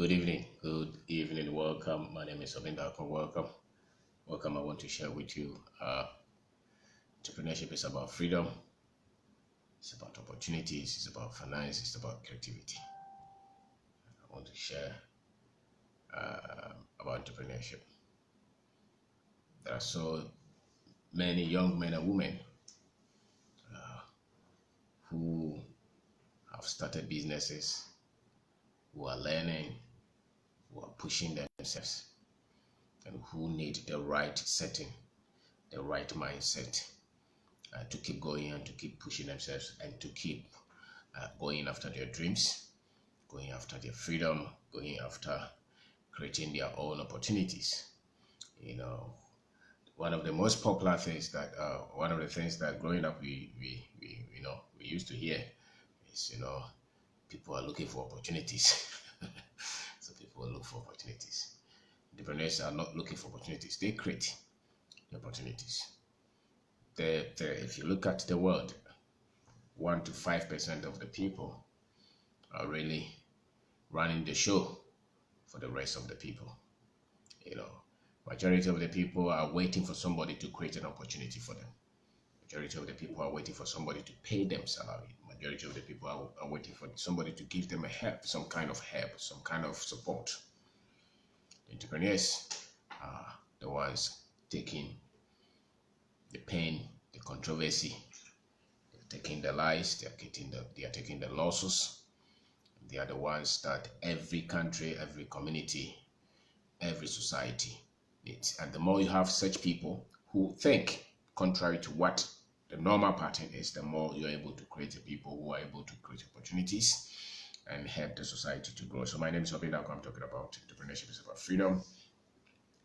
Good evening, welcome. My name is Kwabena. Welcome. I want to share with you. Entrepreneurship is about freedom, it's about opportunities, it's about finance, it's about creativity. I want to share about entrepreneurship. There are so many young men and women who have started businesses, who are learning, who are pushing themselves, and who need the right setting, the right mindset to keep going and to keep pushing themselves and to keep going after their dreams, going after their freedom, going after creating their own opportunities. You know, one of the things that growing up we used to hear is people are looking for opportunities. So people look for opportunities. Entrepreneurs are not looking for opportunities; they create the opportunities. If you look at the world, 1 to 5% of the people are really running the show for the rest of the people. You know, majority of the people are waiting for somebody to create an opportunity for them. Majority of the people are waiting for somebody to pay them salary. Majority of the people are waiting for somebody to give them a help, some kind of help, some kind of support. The entrepreneurs are the ones taking the pain, the controversy, they're taking the lies, they are taking the losses. They are the ones that every country, every community, every society needs. And the more you have such people who think contrary to what the normal pattern is, the more you're able to create people who are able to create opportunities and help the society to grow. So my name is Kwabena. I'm talking about entrepreneurship. It's about freedom,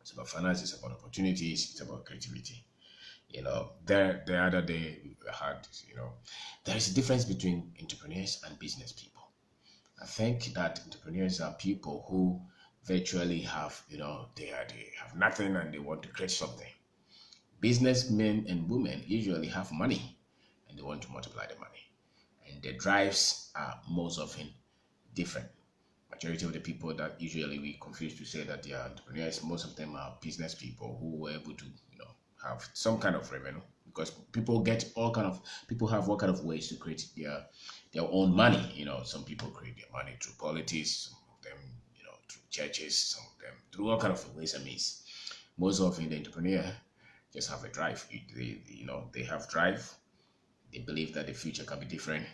it's about finance, it's about opportunities, it's about creativity. The other day we had, there is a difference between entrepreneurs and business people. I think that entrepreneurs are people who virtually have, they have nothing and they want to create something. Businessmen and women usually have money and they want to multiply the money. And the drives are most often different. Majority of the people that usually we confuse to say that they are entrepreneurs, most of them are business people who were able to, have some kind of revenue because people have all kind of ways to create their own money. Some people create their money through politics, some of them, through churches, some of them through all kind of ways and means. Most often the entrepreneur just have a drive. They have drive. They believe that the future can be different,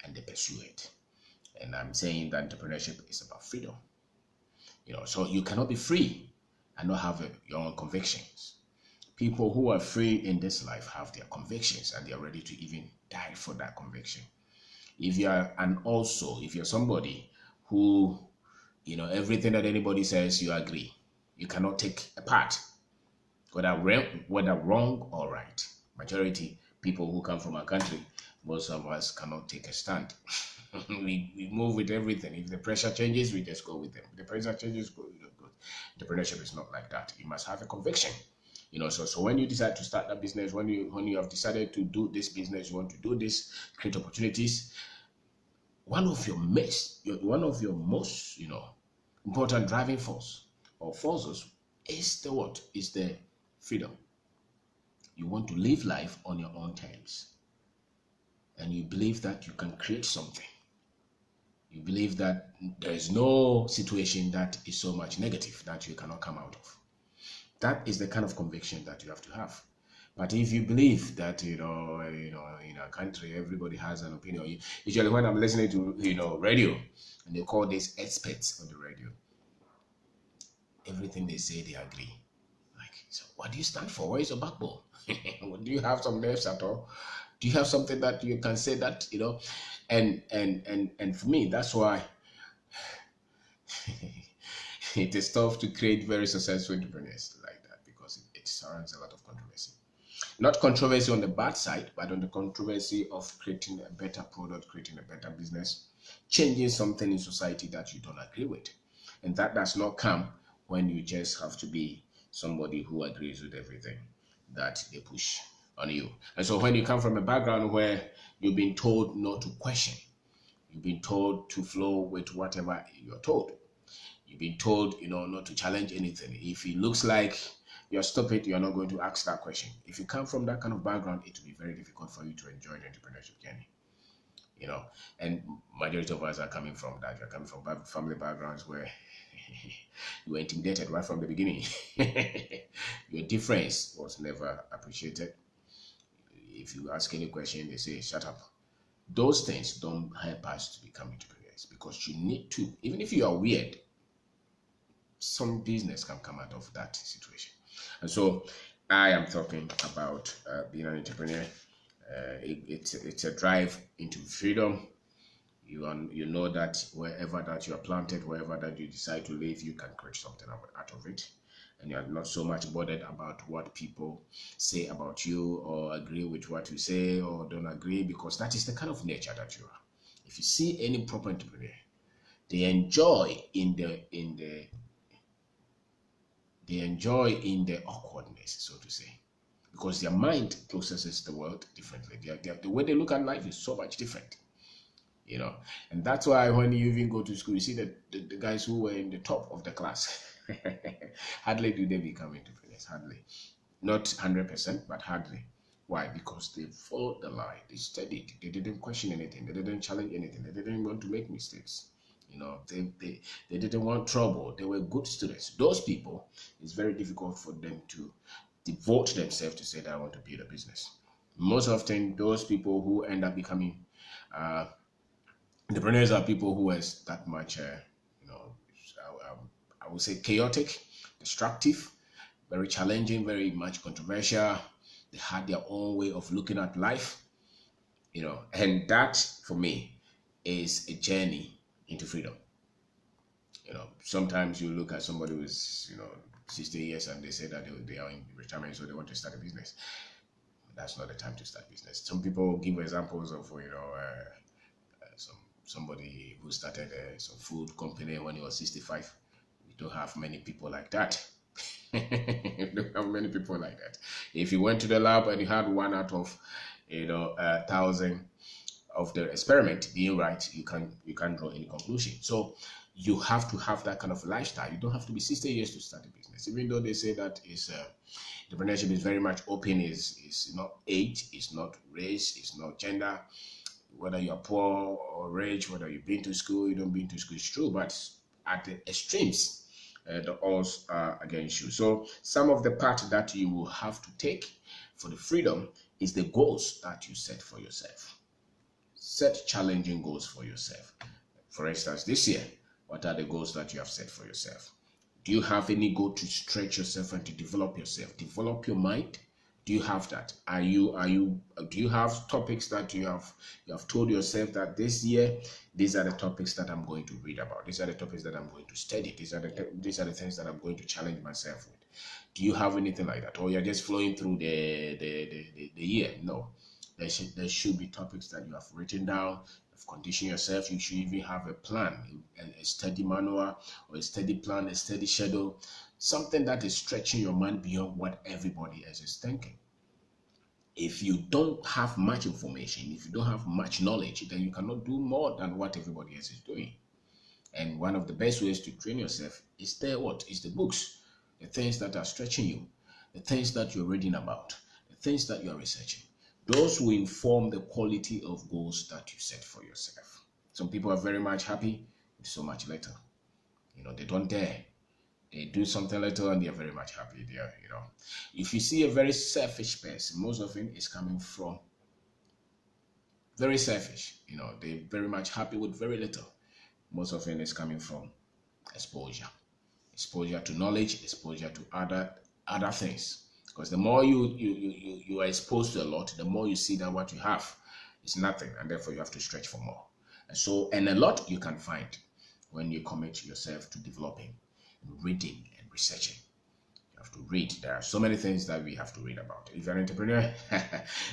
and they pursue it. And I'm saying that entrepreneurship is about freedom. So you cannot be free and not have your own convictions. People who are free in this life have their convictions and they are ready to even die for that conviction. If you're somebody who, everything that anybody says, you agree. You cannot take a part, whether wrong or right. Majority people who come from our country, most of us cannot take a stand. we move with everything. If the pressure changes, we just go with them. If the pressure changes, go. Entrepreneurship is not like that. You must have a conviction. So when you decide to start that business, when you have decided to do this business, you want to do this, create opportunities. One of your most important driving force or forces is the what? Is the freedom. You want to live life on your own terms, and you believe that you can create something. You believe that there is no situation that is so much negative that you cannot come out of. That is the kind of conviction that you have to have. But if you believe that in our country everybody has an opinion, usually when I'm listening to radio and they call these experts on the radio, everything they say they agree. Like, so what do you stand for? Where is your backbone? Do you have some nerves at all? Do you have something that you can say that and for me that's why it is tough to create very successful entrepreneurs like that because it surrounds a lot of controversy. Not controversy on the bad side, but on the controversy of creating a better product, creating a better business, changing something in society that you don't agree with. And that does not come when you just have to be somebody who agrees with everything that they push on you. And so when you come from a background where you've been told not to question, you've been told to flow with whatever you're told, You've been told, not to challenge anything. If it looks like you're stupid, you're not going to ask that question. If you come from that kind of background, it will be very difficult for you to enjoy the entrepreneurship journey. You know, and majority of us are coming from that. You're coming from family backgrounds where you were intimidated right from the beginning. Your difference was never appreciated. If you ask any question, they say, shut up. Those things don't help us to become entrepreneurs because you need to, even if you are weird, some business can come out of that situation. And so I am talking about being an entrepreneur. It's a drive into freedom. You know that wherever that you are planted, wherever that you decide to live, you can create something out of it. And you're not so much bothered about what people say about you or agree with what you say or don't agree, because that is the kind of nature that you are. If you see any proper entrepreneur, they enjoy in the awkwardness, so to say, because their mind processes the world differently. The way they look at life is so much different. And that's why when you even go to school, you see the guys who were in the top of the class, hardly do they become entrepreneurs. Hardly. Not 100%, but hardly. Why? Because they followed the line. They studied. They didn't question anything. They didn't challenge anything. They didn't want to make mistakes. They didn't want trouble. They were good students. Those people, it's very difficult for them to devote themselves to say that I want to build a business. Most often, those people who end up becoming entrepreneurs are people who are that much, I would say chaotic, destructive, very challenging, very much controversial. They had their own way of looking at life, and that for me is a journey into freedom. Sometimes you look at somebody who's, 60 years and they say that they are in retirement, so they want to start a business. That's not the time to start business. Some people give examples of, somebody who started some food company when he was 65. We don't have many people like that. We don't have many people like that. If you went to the lab and you had one out of, 1,000 of the experiment being right, you can't draw any conclusion. So you have to have that kind of lifestyle. You don't have to be 60 years to start a business, even though they say that entrepreneurship is very much open. Is not age, it's not race, it's not gender, whether you're poor or rich, whether you've been to school, you don't been to school, it's true. But at the extremes, the odds are against you. So some of the part that you will have to take for the freedom is the goals that you set for yourself. Set challenging goals for yourself. For instance, this year, what are the goals that you have set for yourself? Do you have any goal to stretch yourself and to develop yourself? Develop your mind. Do you have that? Do you have topics that you have told yourself that this year, these are the topics that I'm going to read about. These are the topics that I'm going to study. These are the things that I'm going to challenge myself with. Do you have anything like that? Or you're just flowing through the year? No. There should be topics that you have written down, you've conditioned yourself. You should even have a plan, a study manual or a study plan, a study schedule, something that is stretching your mind beyond what everybody else is thinking. If you don't have much information, if you don't have much knowledge, then you cannot do more than what everybody else is doing. And one of the best ways to train yourself is the books, the things that are stretching you, the things that you're reading about, the things that you're researching. Those will inform the quality of goals that you set for yourself. Some people are very much happy with so much little. They don't dare. They do something little and they're very much happy there. If you see a very selfish person, most often it's coming from very selfish. They're very much happy with very little. Most often it's coming from exposure to knowledge, exposure to other things. Because the more you are exposed to a lot, the more you see that what you have is nothing, and therefore you have to stretch for more. And a lot you can find when you commit yourself to developing, and reading, and researching. You have to read. There are so many things that we have to read about. If you're an entrepreneur,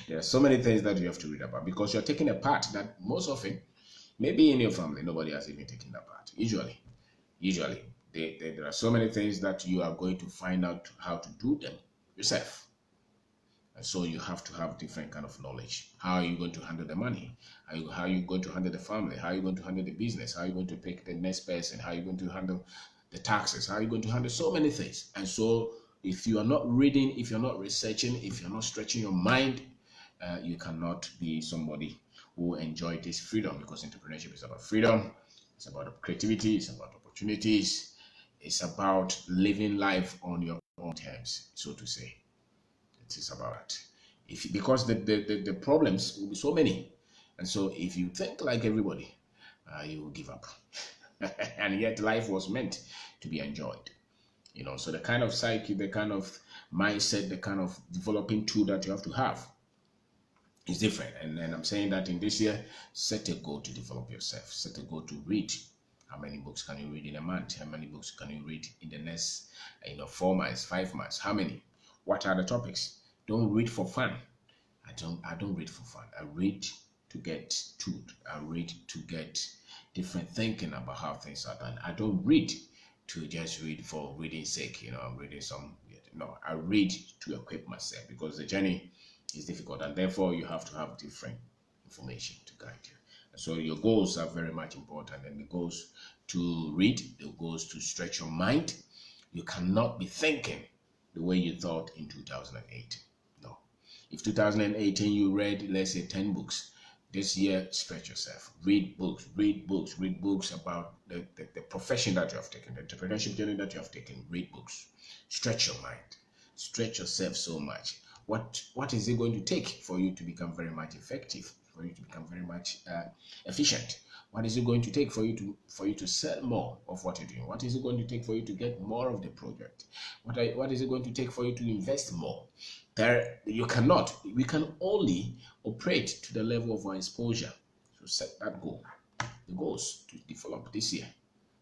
there are so many things that you have to read about because you're taking a part that most often, maybe in your family, nobody has even taken that part. Usually, there are so many things that you are going to find out how to do them yourself. And so you have to have different kind of knowledge. How are you going to handle the money? How are you going to handle the family? How are you going to handle the business? How are you going to pick the next person? How are you going to handle the taxes, how are you going to handle so many things? And so if you are not reading, if you're not researching, if you're not stretching your mind, you cannot be somebody who enjoy this freedom, because entrepreneurship is about freedom, it's about creativity, it's about opportunities, it's about living life on your own terms, so to say. It is about that. If because the problems will be so many, and so if you think like everybody, you will give up. And yet life was meant to be enjoyed. So the kind of psyche, the kind of mindset, the kind of developing tool that you have to have is different. And I'm saying that in this year, set a goal to develop yourself. Set a goal to read. How many books can you read in a month? How many books can you read in the next 4 months, 5 months? How many? What are the topics? Don't read for fun. I don't read for fun. I read to get tools. I read to get different thinking about how things are done. I don't read to just read for reading sake. I'm reading some. No, I read to equip myself, because the journey is difficult, and therefore you have to have different information to guide you. And so your goals are very much important, and the goals to read, the goals to stretch your mind. You cannot be thinking the way you thought in 2008. No. If 2018 you read, let's say, 10 books, this year stretch yourself. Read books, read books, read books about the profession that you have taken, the entrepreneurship journey that you have taken. Read books. Stretch your mind. Stretch yourself so much. What is it going to take for you to become very much effective, for you to become very much efficient? What is it going to take for you to sell more of what you're doing? What is it going to take for you to get more of the project? What is it going to take for you to invest more? We can only operate to the level of our exposure. So set that goal. The goals to develop this year,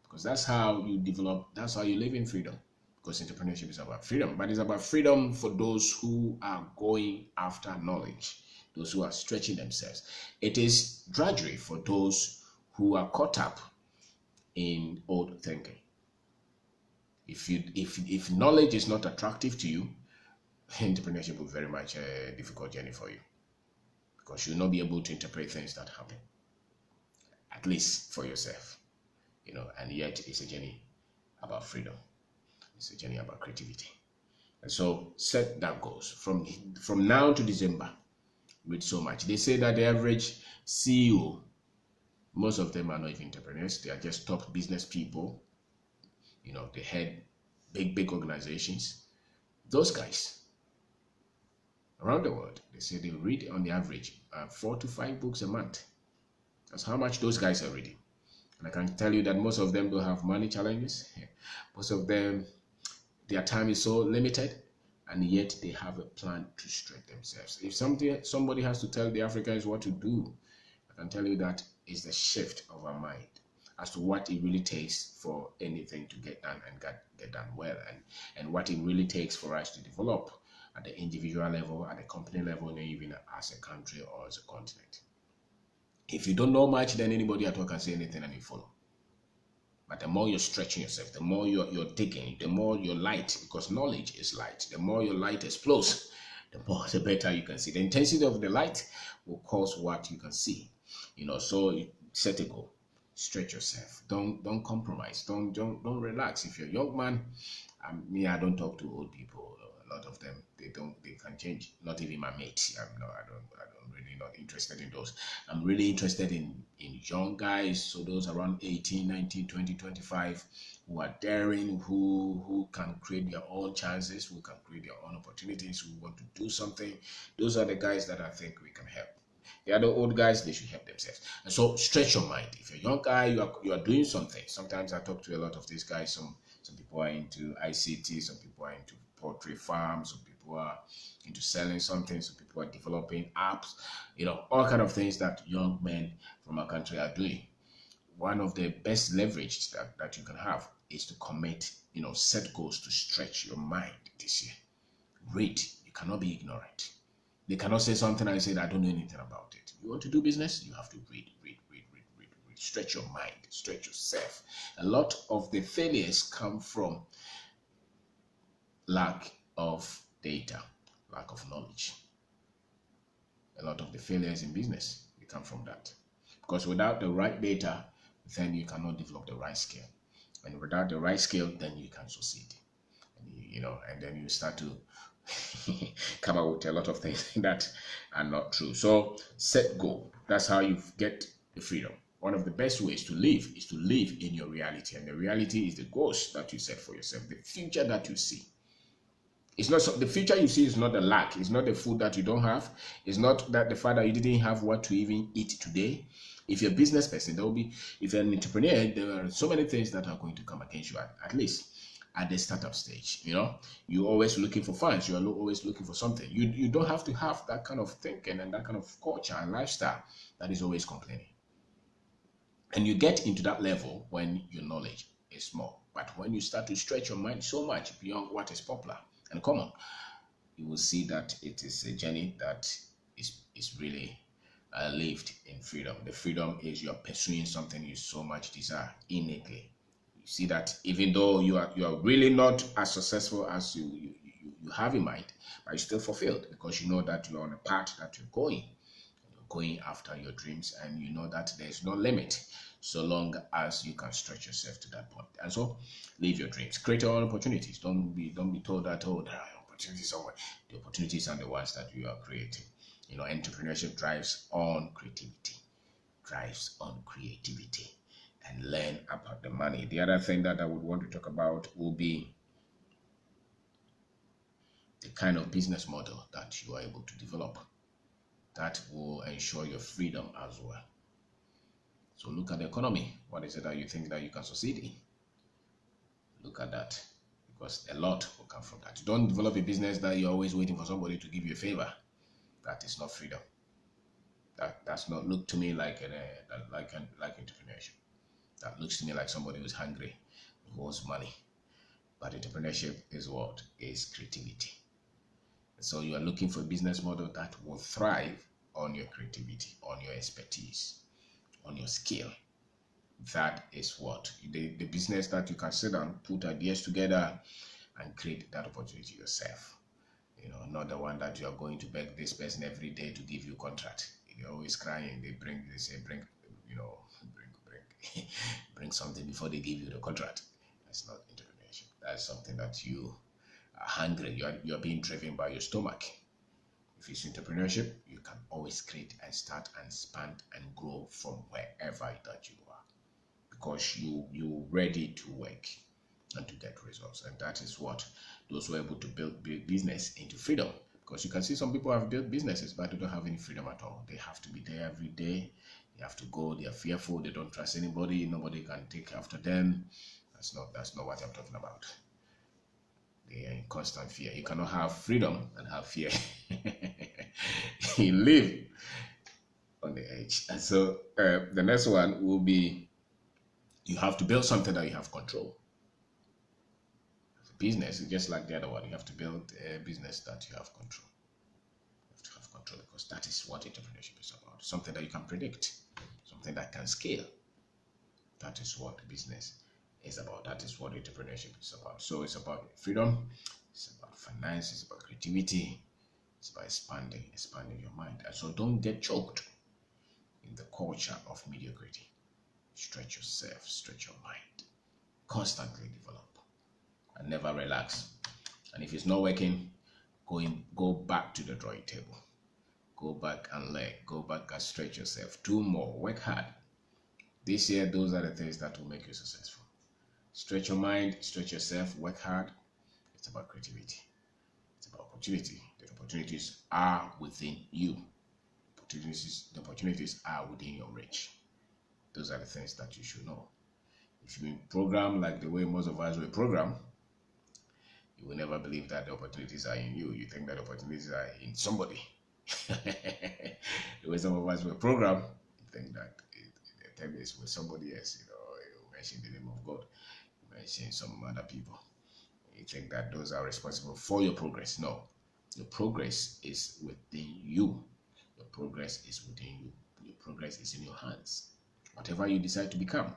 because that's how you develop. That's how you live in freedom. Because entrepreneurship is about freedom, but it's about freedom for those who are going after knowledge, those who are stretching themselves. It is drudgery for those who are caught up in old thinking. If knowledge is not attractive to you, entrepreneurship will be very much a difficult journey for you, because you'll not be able to interpret things that happen, at least for yourself. And yet it's a journey about freedom. It's a journey about creativity. And so set that goals from now to December. Read so much. They say that the average CEO, most of them are not even entrepreneurs. They are just top business people. They head big organizations. Those guys around the world, they say they read on the average 4 to 5 books a month. That's how much those guys are reading. And I can tell you that most of them don't have money challenges. Most of them, their time is so limited, and yet they have a plan to stretch themselves. If somebody has to tell the Africans what to do, I can tell you that it's the shift of our mind as to what it really takes for anything to get done and get done well, and what it really takes for us to develop at the individual level, at the company level, and even as a country or as a continent. If you don't know much, then anybody at all can say anything and you follow. But the more you're stretching yourself, the more you're digging, the more your light, because knowledge is light, the more your light explodes, the better you can see. The intensity of the light will cause what you can see. So set a goal, stretch yourself. Don't compromise. Don't relax. If you're a young man, I don't talk to old people. A lot of them, they can change. Not even my mates. I don't really not interested in those. I'm really interested in young guys, so those around 18, 19, 20, 25, who are daring, who can create their own chances, who can create their own opportunities, who want to do something. Those are the guys that I think we can help. The other old guys, they should help themselves. And so stretch your mind. If you're a young guy, you are doing something. Sometimes I talk to a lot of these guys. Some people are into ICT, some people are into poultry farms, some people are into selling something, some people are developing apps, all kind of things that young men from our country are doing. One of the best leverage that you can have is to commit, set goals to stretch your mind this year. Read. You cannot be ignorant. They cannot say something and say, I don't know anything about it. You want to do business? You have to read. Stretch your mind, stretch yourself. A lot of the failures come from lack of data, lack of knowledge. A lot of the failures in business, they come from that. Because without the right data, then you cannot develop the right skill. And without the right skill, then you can succeed. And and then you start to come up with a lot of things that are not true. So set goal. That's how you get the freedom. One of the best ways to live is to live in your reality. And the reality is the goals that you set for yourself, the future that you see. It's not the future you see is not the lack. It's not the food that you don't have. It's not that the fact that you didn't have what to even eat today. If you're a business person, there will be. If you're an entrepreneur, there are so many things that are going to come against you. At least at the startup stage, you're always looking for funds. You're always looking for something. You don't have to have that kind of thinking and that kind of culture and lifestyle that is always complaining. And you get into that level when your knowledge is small. But when you start to stretch your mind so much beyond what is popular and common, you will see that it is a journey that is really lived in freedom. The freedom is you're pursuing something you so much desire innately. You see that even though you are really not as successful as you have in mind, but you're still fulfilled because you know that you're on a path that you're going after your dreams, and you know that there's no limit so long as you can stretch yourself to that point. And so live your dreams, create your own opportunities. Don't be told that, oh, there are opportunities somewhere. The opportunities are the ones that you are creating. Entrepreneurship drives on creativity and learn about the money. The other thing that I would want to talk about will be the kind of business model that you are able to develop that will ensure your freedom as well. So look at the economy. What is it that you think that you can succeed in? Look at that, because a lot will come from that. Don't develop a business that you're always waiting for somebody to give you a favor. That is not freedom. That's not look to me like like entrepreneurship. That looks to me like somebody who's hungry, who wants money. But entrepreneurship is what? Is creativity. So you are looking for a business model that will thrive on your creativity, on your expertise, on your skill. That is what the business that you can sit down, put ideas together, and create that opportunity yourself. Not the one that you are going to beg this person every day to give you contract. You're always crying. They say bring, bring, bring something before they give you the contract. That's not entrepreneurship. That's something that you are hungry. You're being driven by your stomach. If it's entrepreneurship, you can always create and start and expand and grow from wherever that you are, because you're ready to work and to get results. And that is what those who are able to build business into freedom. Because you can see some people have built businesses, but they don't have any freedom at all. They have to be there every day. They have to go. They are fearful. They don't trust anybody. Nobody can take after them. That's not what I'm talking about. They are in constant fear. You cannot have freedom and have fear. You live on the edge. And so the next one will be, you have to build something that you have control. Business is just like the other one. You have to build a business that you have control. You have to have control, because that is what entrepreneurship is about. Something that you can predict, something that can scale. That is what business is about. That is what entrepreneurship is about. So it's about freedom, it's about finance, it's about creativity, it's about expanding your mind. And so don't get choked in the culture of mediocrity. Stretch yourself, stretch your mind, constantly develop, and never relax. And if it's not working, go back to the drawing table. Go back and learn. Go back and stretch yourself. Do more. Work hard. This year, those are the things that will make you successful. Stretch your mind, stretch yourself, work hard. It's about creativity. It's about opportunity. The opportunities are within you. The opportunities are within your reach. Those are the things that you should know. If you've been programmed like the way most of us were programmed, you will never believe that the opportunities are in you. You think that opportunities are in somebody. The way some of us were programmed, you think that the time is with somebody else. You mention the name of God, you mention some other people. You think that those are responsible for your progress. No, your progress is within you. Your progress is within you. Your progress is in your hands. Whatever you decide to become,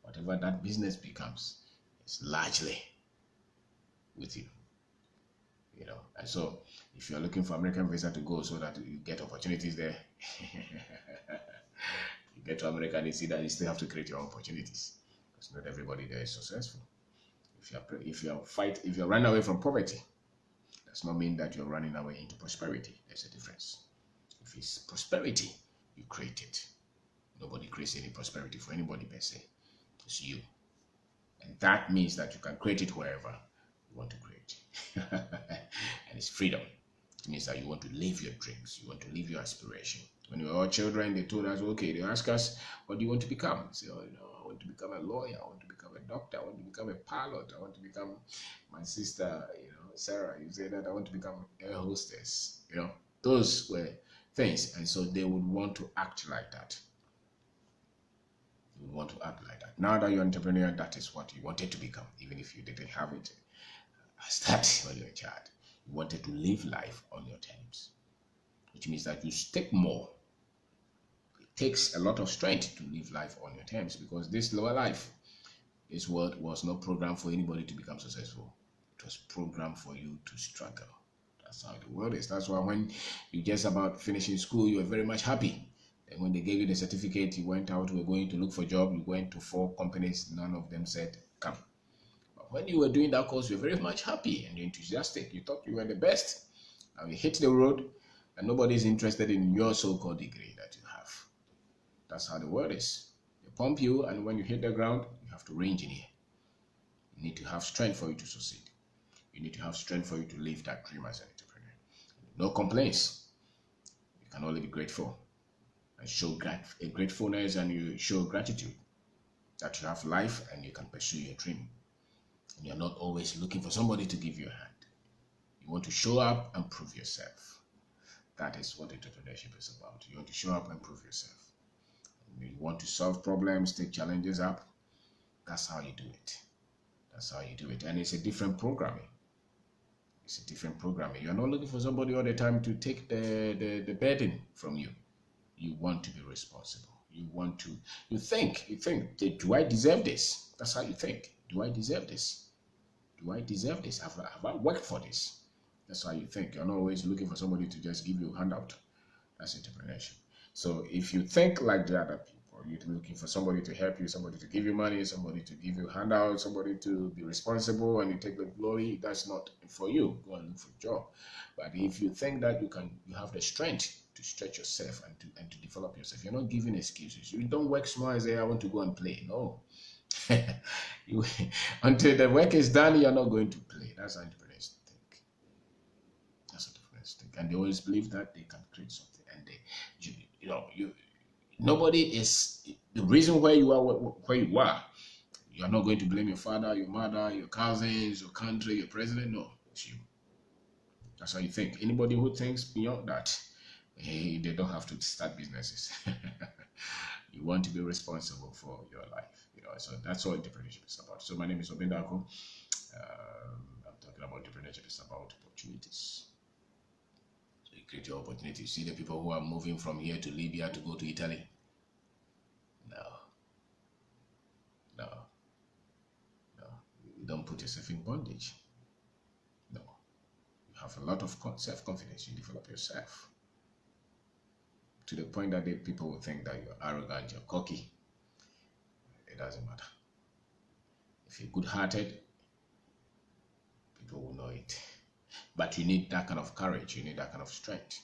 whatever that business becomes, is largely with you. And so if you're looking for American visa to go so that you get opportunities there, you get to America and you see that you still have to create your own opportunities. Because not everybody there is successful. If you're running away from poverty, does not mean that you're running away into prosperity. There's a difference. If it's prosperity, you create it. Nobody creates any prosperity for anybody per se. It's you. And that means that you can create it wherever you want to create. And it's freedom. It means that you want to live your dreams. You want to live your aspiration. When we were all children, they told us, okay, they ask us, what do you want to become? We say, oh, I want to become a lawyer. I want to become a doctor. I want to become a pilot. I want to become my sister, Sarah. You say that I want to become a hostess. Those were things. And so they would want to act like that. You want to act like that. Now that you're an entrepreneur, that is what you wanted to become, even if you didn't have it as that when you were a child. You wanted to live life on your terms, which means that you stick more. It takes a lot of strength to live life on your terms, because this lower life, this world was not programmed for anybody to become successful. It was programmed for you to struggle. That's how the world is. That's why when you just about finishing school, you were very much happy. And when they gave you the certificate, you went out, you were going to look for a job, you went to 4 companies, none of them said, come. But when you were doing that course, you were very much happy and enthusiastic. You thought you were the best. Now you hit the road and nobody is interested in your so-called degree that you have. That's how the world is. They pump you, and when you hit the ground, you have to re-engineer. You need to have strength for you to succeed. You need to have strength for you to live that dream as an entrepreneur. No complaints. You can only be grateful. And show gratefulness, and you show gratitude that you have life and you can pursue your dream. And you're not always looking for somebody to give you a hand. You want to show up and prove yourself. That is what entrepreneurship is about. You want to show up and prove yourself. And you want to solve problems, take challenges up. That's how you do it. That's how you do it. And it's a different programming. It's a different programming. You're not looking for somebody all the time to take the burden from you. You want to be responsible. You think, do I deserve this? That's how you think. Do I deserve this? Do I deserve this? Have I worked for this? That's how you think. You're not always looking for somebody to just give you a handout. That's entrepreneurship. So if you think like the other people, you're looking for somebody to help you, somebody to give you money, somebody to give you handouts, somebody to be responsible, and you take the glory, that's not for you. Go and look for a job. But if you think that you have the strength to stretch yourself and to develop yourself, you're not giving excuses. You don't work small and say, I want to go and play. No. Until the work is done, you're not going to play. That's how entrepreneurs think. That's how entrepreneurs think. And they always believe that they can create something. And nobody is the reason where you are where you are. You're not going to blame your father, your mother, your cousins, your country, your president. No, it's you. That's how you think. Anybody who thinks beyond that, they don't have to start businesses. You want to be responsible for your life. So that's what entrepreneurship is about. So my name is Kwabena. I'm talking about entrepreneurship. It's about opportunities. So you create your opportunity. You see the people who are moving from here to Libya to go to Italy. No. You don't put yourself in bondage. No. You have a lot of self-confidence. You develop yourself to the point that people will think that you're arrogant, you're cocky. It doesn't matter. If you're good-hearted, people will know it. But you need that kind of courage. You need that kind of strength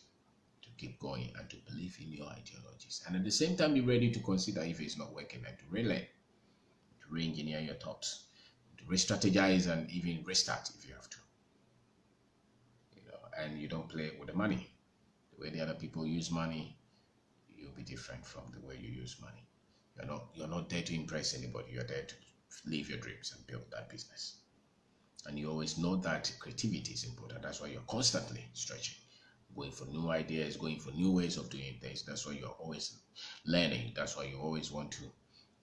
to keep going and to believe in your ideologies. And at the same time, be ready to consider if it's not working and to relearn, to re-engineer your thoughts, to re-strategize and even restart if you have to. And you don't play with the money. The way the other people use money, you'll be different from the way you use money. You're not there to impress anybody. You're there to live your dreams and build that business. And you always know that creativity is important. That's why you're constantly stretching, going for new ideas, going for new ways of doing things. That's why you're always learning. That's why you always want to,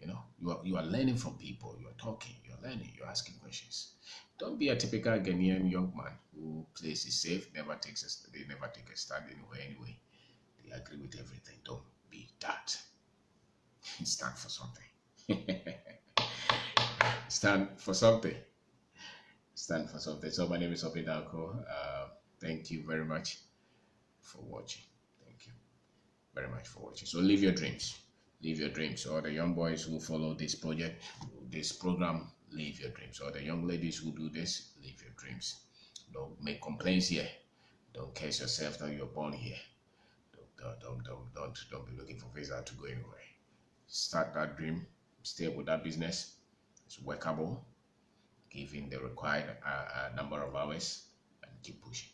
you are learning from people. You're talking, you're learning, you're asking questions. Don't be a typical Ghanaian young man who plays it safe, they never take a stand anyway. They agree with everything. Don't be that. Stand for something. Stand for something. Stand for something. So my name is Kwabena. Thank you very much for watching. Thank you very much for watching. So live your dreams. Live your dreams. All the young boys who follow this project, this program, live your dreams. Or the young ladies who do this, live your dreams. Don't make complaints here. Don't curse yourself that you're born here. Don't be looking for visa to go anywhere. Start that dream. Stay with that business. It's workable. Give in the required number of hours and keep pushing.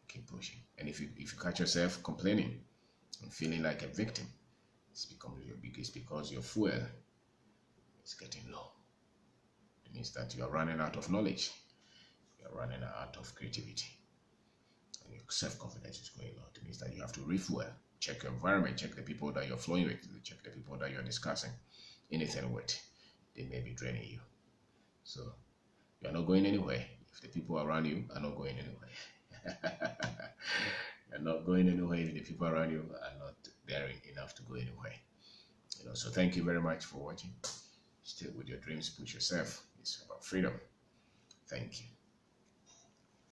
Keep pushing. And if you catch yourself complaining and feeling like a victim, it's because your fuel is getting low. It means that you are running out of knowledge. You are running out of creativity. And your self-confidence is going low. It means that you have to refuel. Check your environment. Check the people that you're flowing with. Check the people that you're discussing anything with. They may be draining you. So you're not going anywhere if the people around you are not going anywhere. You're not going anywhere if the people around you are not daring enough to go anywhere. So thank you very much for watching. Stay with your dreams, push yourself. It's about freedom. Thank you.